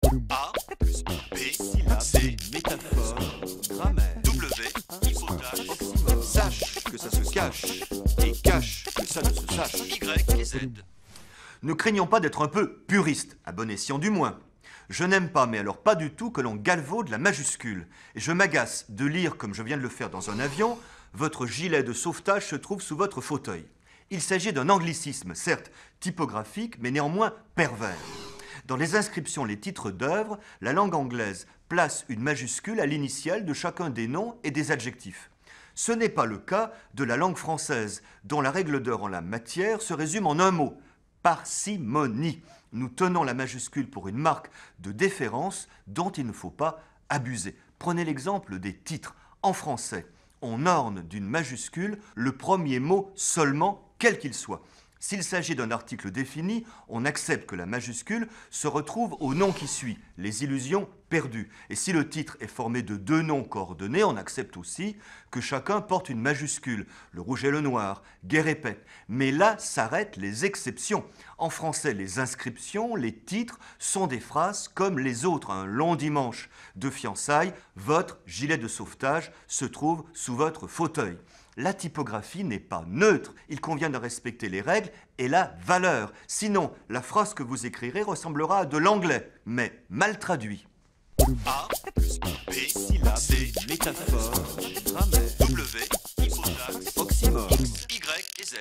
A plus B, syllabe, C, métaphore, grammaire, W, hypothèse, oxymore. Sache que ça se cache, et cache que ça ne se sache, Y et Z. Ne craignons pas d'être un peu puriste, à bon escient du moins. Je n'aime pas, mais alors pas du tout, que l'on galvaude la majuscule. Et je m'agace de lire, comme je viens de le faire dans un avion, votre gilet de sauvetage se trouve sous votre fauteuil. Il s'agit d'un anglicisme, certes typographique, mais néanmoins pervers. Dans les inscriptions, les titres d'œuvres, la langue anglaise place une majuscule à l'initiale de chacun des noms et des adjectifs. Ce n'est pas le cas de la langue française, dont la règle d'or en la matière se résume en un mot: parcimonie. Nous tenons la majuscule pour une marque de déférence dont il ne faut pas abuser. Prenez l'exemple des titres. En français, on orne d'une majuscule le premier mot seulement, quel qu'il soit. S'il s'agit d'un article défini, on accepte que la majuscule se retrouve au nom qui suit, les illusions perdues. Et si le titre est formé de deux noms coordonnés, on accepte aussi que chacun porte une majuscule, le rouge et le noir, guerre et paix. Mais là s'arrêtent les exceptions. En français, les inscriptions, les titres sont des phrases comme les autres. Un long dimanche de fiançailles, votre gilet de sauvetage se trouve sous votre fauteuil. La typographie n'est pas neutre. Il convient de respecter les règles et la valeur. Sinon, la phrase que vous écrirez ressemblera à de l'anglais, mais mal traduit. A plus B, syllabe, C, métaphore, grammaire, W, hypothèse, oxymore, Y et Z.